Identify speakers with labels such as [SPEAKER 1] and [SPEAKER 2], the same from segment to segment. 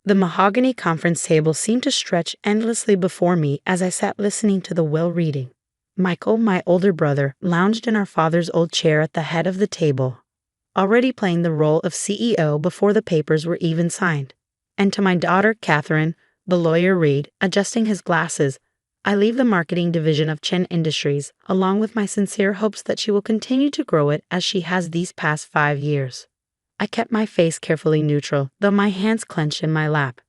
[SPEAKER 1] The mahogany conference table seemed to stretch endlessly before me as I sat listening to the will reading. Michael, my older brother, lounged in our father's old chair at the head of the table, already playing the role of CEO before the papers were even signed. And to my daughter, Catherine, the lawyer Reed, adjusting his glasses, I leave the marketing division of Chen Industries, along with my sincere hopes that she will continue to grow it as she has these past 5 years. I kept my face carefully neutral, though my hands clenched in my lap.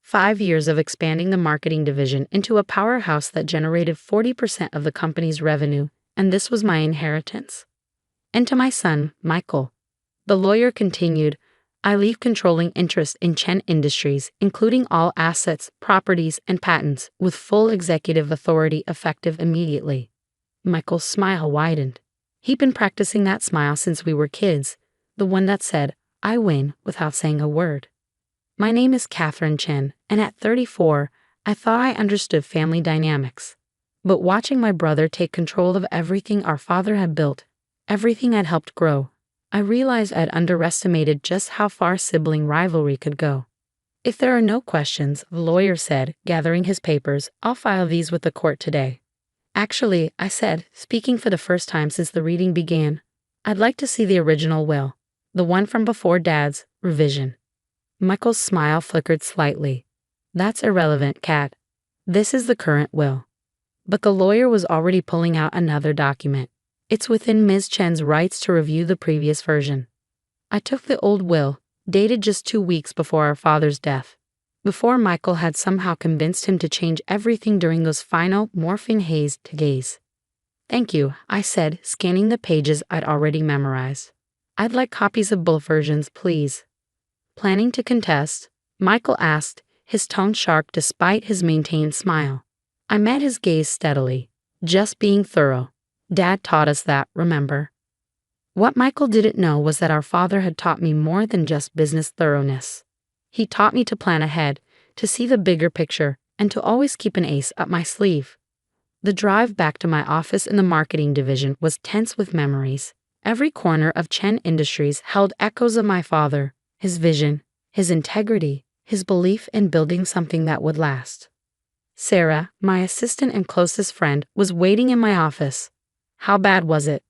[SPEAKER 1] 5 years of expanding the marketing division into a powerhouse that generated 40% of the company's revenue, and this was my inheritance. And to my son, Michael, the lawyer continued, I leave controlling interest in Chen Industries, including all assets, properties, and patents, with full executive authority effective immediately. Michael's smile widened. He'd been practicing that smile since we were kids, the one that said, I win, without saying a word. My name is Catherine Chen, and at 34, I thought I understood family dynamics. But watching my brother take control of everything our father had built, everything I'd helped grow, I realized I'd underestimated just how far sibling rivalry could go. If there are no questions, the lawyer said, gathering his papers, I'll file these with the court today. Actually, I said, speaking for the first time since the reading began, I'd like to see the original will, the one from before Dad's revision. Michael's smile flickered slightly. That's irrelevant, Cat. This is the current will. But the lawyer was already pulling out another document. It's within Ms. Chen's rights to review the previous version. I took the old will, dated just 2 weeks before our father's death, before Michael had somehow convinced him to change everything during those final morphine haze to gaze. Thank you, I said, scanning the pages I'd already memorized. I'd like copies of both versions, please. Planning to contest? Michael asked, his tone sharp despite his maintained smile. I met his gaze steadily. Just being thorough. Dad taught us that, remember? What Michael didn't know was that our father had taught me more than just business thoroughness. He taught me to plan ahead, to see the bigger picture, and to always keep an ace up my sleeve. The drive back to my office in the marketing division was tense with memories. Every corner of Chen Industries held echoes of my father, his vision, his integrity, his belief in building something that would last. Sarah, my assistant and closest friend, was waiting in my office. How bad was it?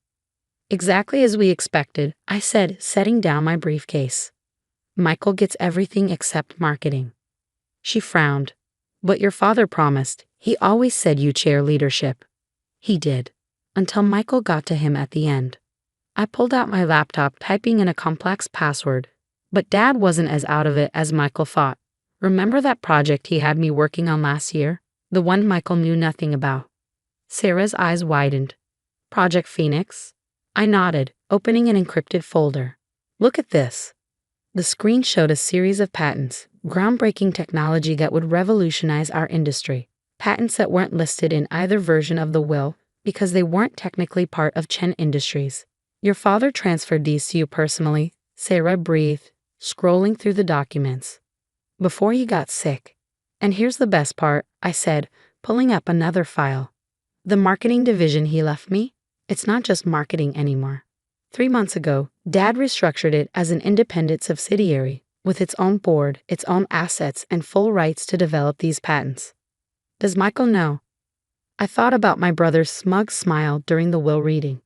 [SPEAKER 1] Exactly as we expected, I said, setting down my briefcase. Michael gets everything except marketing. She frowned. But your father promised. He always said you chair leadership. He did. Until Michael got to him at the end. I pulled out my laptop, typing in a complex password. But Dad wasn't as out of it as Michael thought. Remember that project he had me working on last year? The one Michael knew nothing about. Sarah's eyes widened. Project Phoenix? I nodded, opening an encrypted folder. Look at this. The screen showed a series of patents, groundbreaking technology that would revolutionize our industry. Patents that weren't listed in either version of the will because they weren't technically part of Chen Industries. Your father transferred these to you personally, Sarah breathed, scrolling through the documents. Before he got sick. And here's the best part, I said, pulling up another file. The marketing division he left me? It's not just marketing anymore. 3 months ago, Dad restructured it as an independent subsidiary, with its own board, its own assets, and full rights to develop these patents. Does Michael know? I thought about my brother's smug smile during the will reading.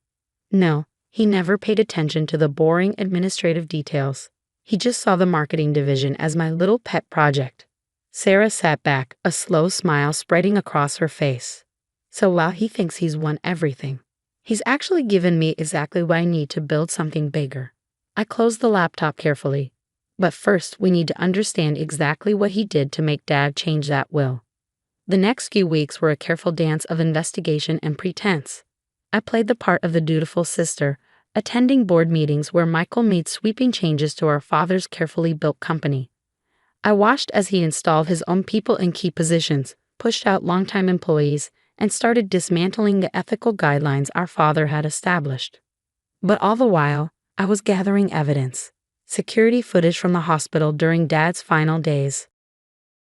[SPEAKER 1] No, he never paid attention to the boring administrative details. He just saw the marketing division as my little pet project. Sarah sat back, a slow smile spreading across her face. So while he thinks he's won everything, he's actually given me exactly what I need to build something bigger. I closed the laptop carefully. But first, we need to understand exactly what he did to make Dad change that will. The next few weeks were a careful dance of investigation and pretense. I played the part of the dutiful sister, attending board meetings where Michael made sweeping changes to our father's carefully built company. I watched as he installed his own people in key positions, pushed out longtime employees, and started dismantling the ethical guidelines our father had established. But all the while, I was gathering evidence. Security footage from the hospital during Dad's final days.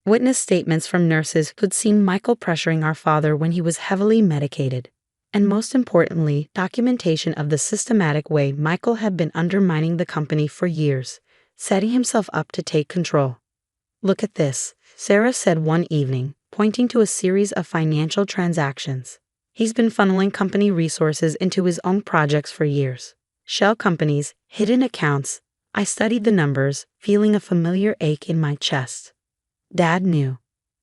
[SPEAKER 1] Witness statements from nurses who'd seen Michael pressuring our father when he was heavily medicated. And most importantly, documentation of the systematic way Michael had been undermining the company for years, setting himself up to take control. Look at this, Sarah said one evening, pointing to a series of financial transactions. He's been funneling company resources into his own projects for years. Shell companies, hidden accounts. I studied the numbers, feeling a familiar ache in my chest. Dad knew.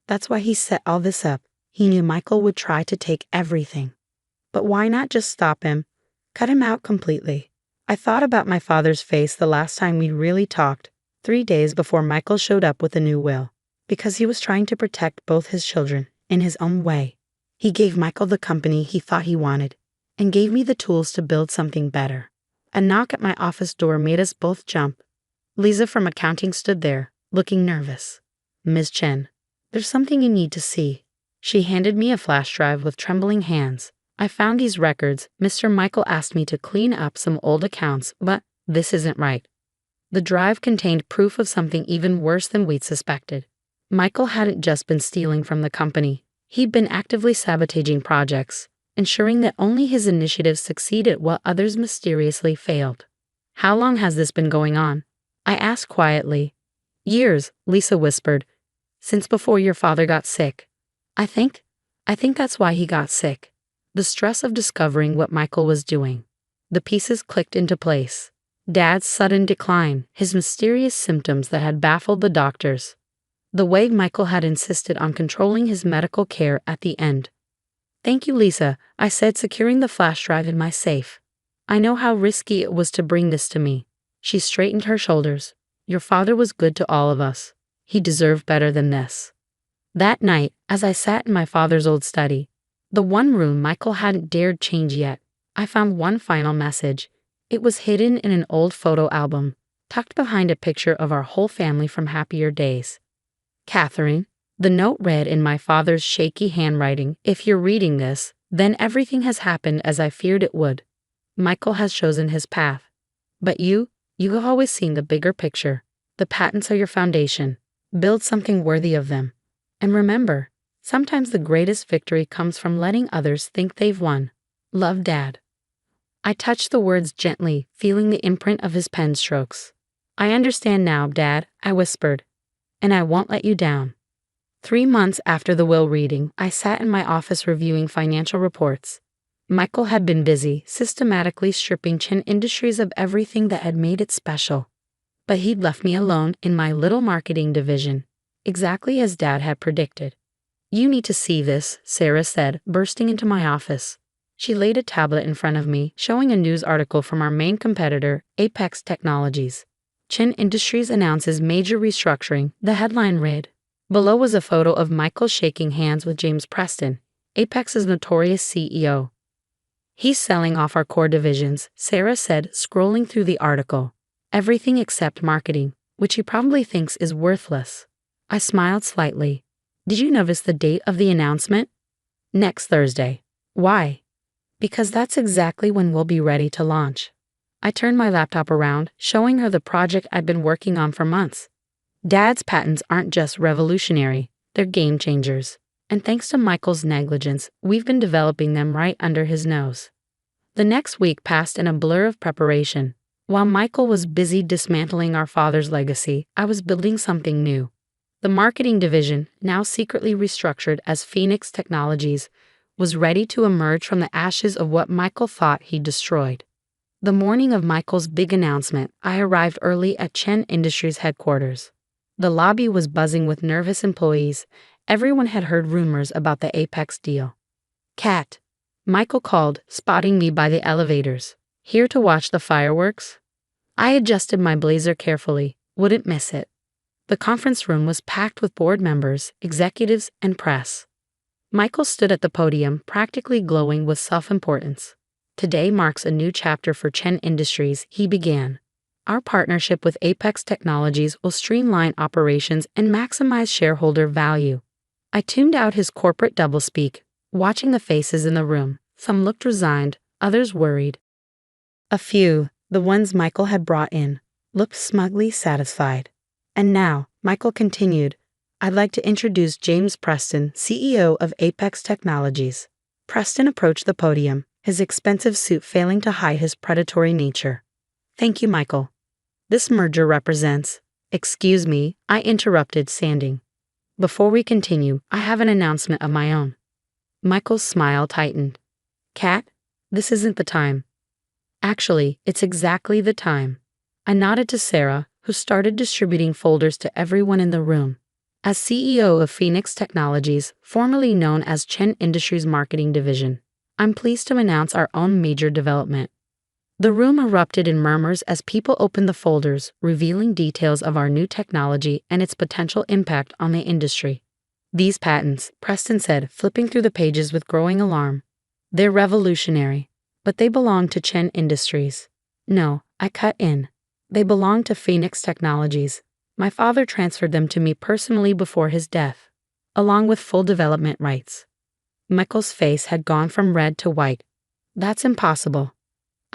[SPEAKER 1] That's why he set all this up. He knew Michael would try to take everything. But why not just stop him? Cut him out completely. I thought about my father's face the last time we really talked, 3 days before Michael showed up with a new will, because he was trying to protect both his children in his own way. He gave Michael the company he thought he wanted, and gave me the tools to build something better. A knock at my office door made us both jump. Lisa from accounting stood there, looking nervous. "Ms. Chen, there's something you need to see." She handed me a flash drive with trembling hands. "I found these records. Mr. Michael asked me to clean up some old accounts, but this isn't right." The drive contained proof of something even worse than we'd suspected. Michael hadn't just been stealing from the company. He'd been actively sabotaging projects, ensuring that only his initiatives succeeded while others mysteriously failed. "How long has this been going on?" I asked quietly. "Years," Lisa whispered. "Since before your father got sick." I think that's why he got sick. The stress of discovering what Michael was doing. The pieces clicked into place. Dad's sudden decline, his mysterious symptoms that had baffled the doctors. The way Michael had insisted on controlling his medical care at the end. "Thank you, Lisa," I said, securing the flash drive in my safe. "I know how risky it was to bring this to me." She straightened her shoulders. "Your father was good to all of us. He deserved better than this." That night, as I sat in my father's old study, the one room Michael hadn't dared change yet, I found one final message. It was hidden in an old photo album, tucked behind a picture of our whole family from happier days. "Catherine," the note read in my father's shaky handwriting, "if you're reading this, then everything has happened as I feared it would. Michael has chosen his path. But you have always seen the bigger picture. The patents are your foundation. Build something worthy of them. And remember, sometimes the greatest victory comes from letting others think they've won. Love, Dad." I touched the words gently, feeling the imprint of his pen strokes. "I understand now, Dad," I whispered. "And I won't let you down." 3 months after the will reading, I sat in my office reviewing financial reports. Michael had been busy, systematically stripping Chen Industries of everything that had made it special. But he'd left me alone in my little marketing division, exactly as Dad had predicted. "You need to see this," Sarah said, bursting into my office. She laid a tablet in front of me, showing a news article from our main competitor, Apex Technologies. "Chen Industries announces major restructuring," the headline read. Below was a photo of Michael shaking hands with James Preston, Apex's notorious CEO. "He's selling off our core divisions," Sarah said, scrolling through the article. "Everything except marketing, which he probably thinks is worthless." I smiled slightly. "Did you notice the date of the announcement?" "Next Thursday." "Why?" "Because that's exactly when we'll be ready to launch." I turned my laptop around, showing her the project I'd been working on for months. Dad's patents aren't just revolutionary, they're game changers. And thanks to Michael's negligence, we've been developing them right under his nose. The next week passed in a blur of preparation. While Michael was busy dismantling our father's legacy, I was building something new. The marketing division, now secretly restructured as Phoenix Technologies, was ready to emerge from the ashes of what Michael thought he'd destroyed. The morning of Michael's big announcement, I arrived early at Chen Industries headquarters. The lobby was buzzing with nervous employees. Everyone had heard rumors about the Apex deal. "Kat," Michael called, spotting me by the elevators. "Here to watch the fireworks?" I adjusted my blazer carefully, wouldn't miss it. The conference room was packed with board members, executives, and press. Michael stood at the podium, practically glowing with self-importance. "Today marks a new chapter for Chen Industries," he began. "Our partnership with Apex Technologies will streamline operations and maximize shareholder value." I tuned out his corporate doublespeak, watching the faces in the room. Some looked resigned, others worried. A few, the ones Michael had brought in, looked smugly satisfied. "And now," Michael continued, "I'd like to introduce James Preston, CEO of Apex Technologies." Preston approached the podium, his expensive suit failing to hide his predatory nature. "Thank you, Michael. This merger represents Excuse me, I interrupted, standing. Before we continue, I have an announcement of my own. Michael's smile tightened. Kat, this isn't the time. Actually, it's exactly the time. I nodded to Sarah, who started distributing folders to everyone in the room. As CEO of Phoenix Technologies, formerly known as Chen Industries Marketing Division, I'm pleased to announce our own major development. The room erupted in murmurs as people opened the folders, revealing details of our new technology and its potential impact on the industry. These patents, Preston said, flipping through the pages with growing alarm. They're revolutionary, but they belong to Chen Industries. No, I cut in. They belong to Phoenix Technologies. My father transferred them to me personally before his death, along with full development rights. Michael's face had gone from red to white. That's impossible.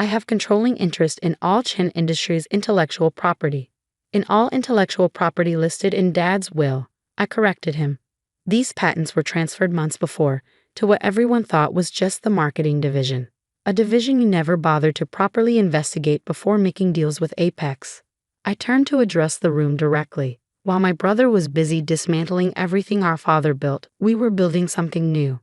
[SPEAKER 1] I have controlling interest in all Chen Industries intellectual property. In all intellectual property listed in Dad's will, I corrected him. These patents were transferred months before to what everyone thought was just the marketing division, a division you never bothered to properly investigate before making deals with Apex. I turned to address the room directly. While my brother was busy dismantling everything our father built, we were building something new.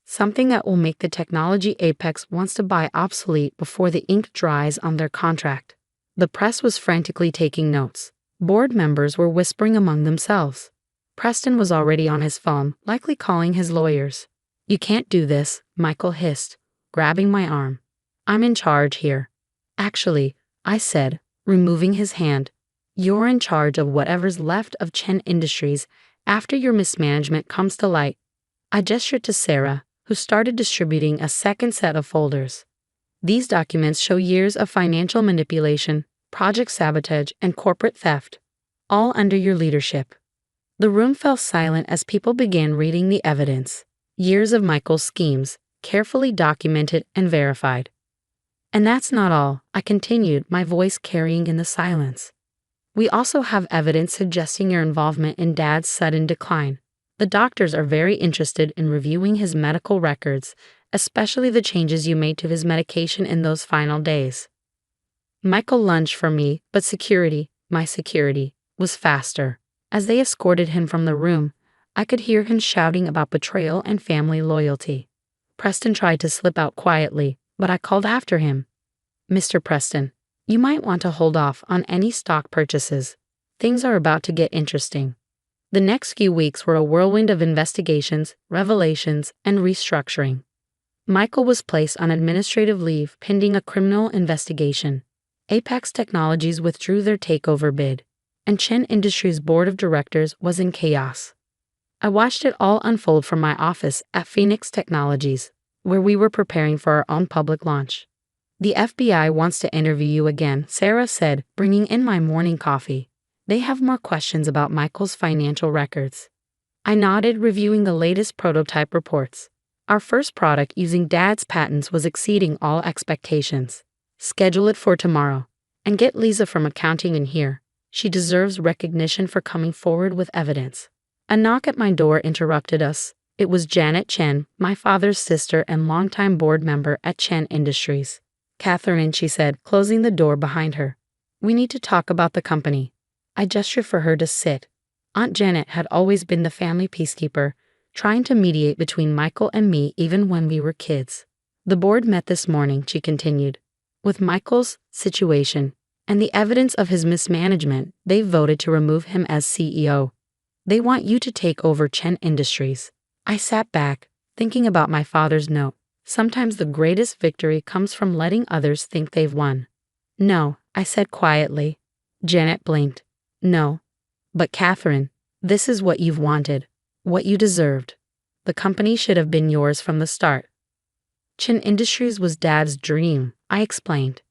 [SPEAKER 1] Something that will make the technology Apex wants to buy obsolete before the ink dries on their contract. The press was frantically taking notes. Board members were whispering among themselves. Preston was already on his phone, likely calling his lawyers. You can't do this, Michael hissed, grabbing my arm. I'm in charge here. Actually, I said, removing his hand. You're in charge of whatever's left of Chen Industries after your mismanagement comes to light. I gestured to Sarah, who started distributing a second set of folders. These documents show years of financial manipulation, project sabotage, and corporate theft, all under your leadership. The room fell silent as people began reading the evidence. Years of Michael's schemes, carefully documented and verified. And that's not all, I continued, my voice carrying in the silence. We also have evidence suggesting your involvement in Dad's sudden decline. The doctors are very interested in reviewing his medical records, especially the changes you made to his medication in those final days. Michael lunged for me, but my security, was faster. As they escorted him from the room, I could hear him shouting about betrayal and family loyalty. Preston tried to slip out quietly, but I called after him. Mr. Preston, you might want to hold off on any stock purchases. Things are about to get interesting. The next few weeks were a whirlwind of investigations, revelations, and restructuring. Michael was placed on administrative leave pending a criminal investigation. Apex Technologies withdrew their takeover bid, and Chen Industries' board of directors was in chaos. I watched it all unfold from my office at Phoenix Technologies, where we were preparing for our own public launch. The FBI wants to interview you again, Sarah said, bringing in my morning coffee. They have more questions about Michael's financial records. I nodded, reviewing the latest prototype reports. Our first product using Dad's patents was exceeding all expectations. Schedule it for tomorrow. And get Lisa from accounting in here. She deserves recognition for coming forward with evidence. A knock at my door interrupted us. It was Janet Chen, my father's sister and longtime board member at Chen Industries. Catherine, she said, closing the door behind her. We need to talk about the company. I gestured for her to sit. Aunt Janet had always been the family peacekeeper, trying to mediate between Michael and me even when we were kids. The board met this morning, she continued. With Michael's situation and the evidence of his mismanagement, they voted to remove him as CEO. They want you to take over Chen Industries. I sat back, thinking about my father's note. Sometimes the greatest victory comes from letting others think they've won. No, I said quietly. Janet blinked. No. But Catherine, this is what you've wanted, what you deserved. The company should have been yours from the start. Chen Industries was Dad's dream, I explained.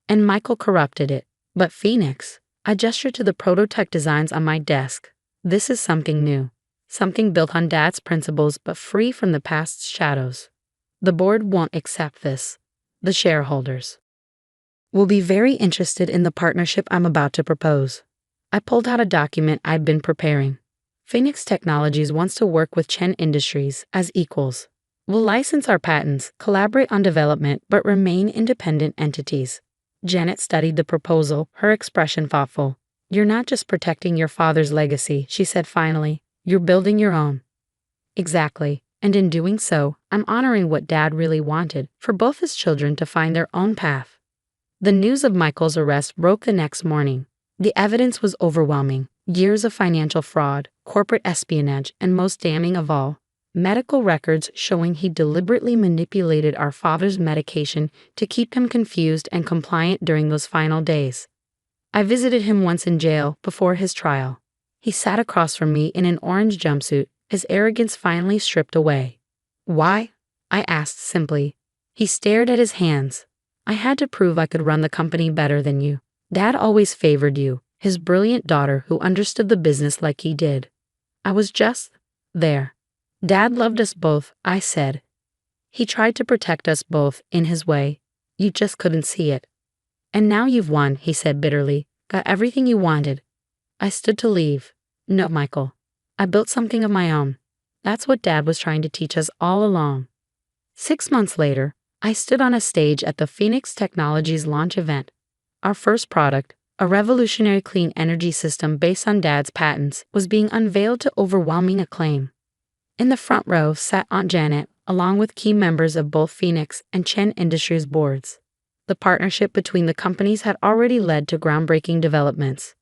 [SPEAKER 1] And Michael corrupted it. But Phoenix, I gestured to the prototype designs on my desk. This is something new. Something built on Dad's principles but free from the past's shadows. The board won't accept this. The shareholders will be very interested in the partnership I'm about to propose. I pulled out a document I'd been preparing. Phoenix Technologies wants to work with Chen Industries as equals. We'll license our patents, collaborate on development, but remain independent entities. Janet studied the proposal, her expression thoughtful. You're not just protecting your father's legacy, she said finally. You're building your own. Exactly. And in doing so, I'm honoring what Dad really wanted, for both his children to find their own path. The news of Michael's arrest broke the next morning. The evidence was overwhelming. Years of financial fraud, corporate espionage, and most damning of all, medical records showing he deliberately manipulated our father's medication to keep him confused and compliant during those final days. I visited him once in jail before his trial. He sat across from me in an orange jumpsuit, his arrogance finally stripped away. Why? I asked simply. He stared at his hands. I had to prove I could run the company better than you. Dad always favored you, his brilliant daughter who understood the business like he did. I was just there. Dad loved us both, I said. He tried to protect us both in his way. You just couldn't see it. And now you've won, he said bitterly. Got everything you wanted. I stood to leave. No, Michael. I built something of my own. That's what Dad was trying to teach us all along. 6 months later, I stood on a stage at the Phoenix Technologies launch event. Our first product, a revolutionary clean energy system based on Dad's patents, was being unveiled to overwhelming acclaim. In the front row sat Aunt Janet, along with key members of both Phoenix and Chen Industries boards. The partnership between the companies had already led to groundbreaking developments.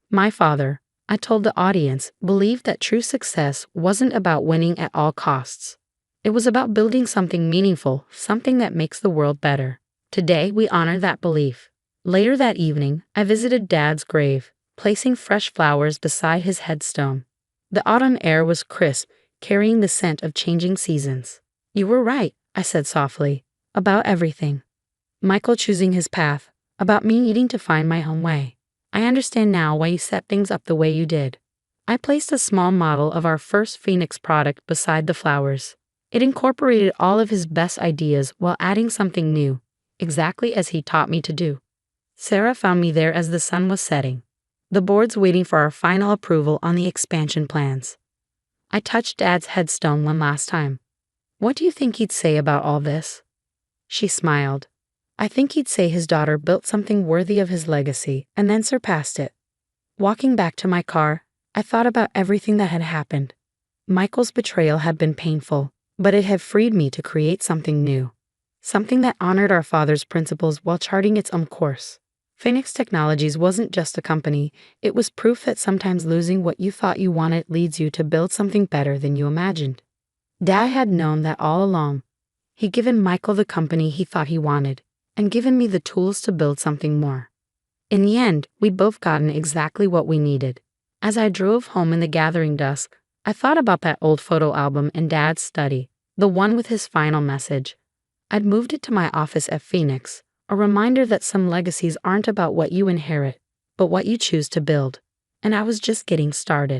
[SPEAKER 1] My father, I told the audience, believed that true success wasn't about winning at all costs. It was about building something meaningful, something that makes the world better. Today, we honor that belief. Later that evening, I visited Dad's grave, placing fresh flowers beside his headstone. The autumn air was crisp, carrying the scent of changing seasons. You were right, I said softly, about everything. Michael choosing his path, about me needing to find my own way. I understand now why you set things up the way you did. I placed a small model of our first Phoenix product beside the flowers. It incorporated all of his best ideas while adding something new, exactly as he taught me to do. Sarah found me there as the sun was setting. The board's waiting for our final approval on the expansion plans. I touched Dad's headstone one last time. What do you think he'd say about all this? She smiled. I think he'd say his daughter built something worthy of his legacy and then surpassed it. Walking back to my car, I thought about everything that had happened. Michael's betrayal had been painful, but it had freed me to create something new. Something that honored our father's principles while charting its own course. Phoenix Technologies wasn't just a company, it was proof that sometimes losing what you thought you wanted leads you to build something better than you imagined. Dad had known that all along. He'd given Michael the company he thought he wanted, and given me the tools to build something more. In the end, we'd both gotten exactly what we needed. As I drove home in the gathering dusk, I thought about that old photo album in Dad's study, the one with his final message. I'd moved it to my office at Phoenix, a reminder that some legacies aren't about what you inherit, but what you choose to build. And I was just getting started.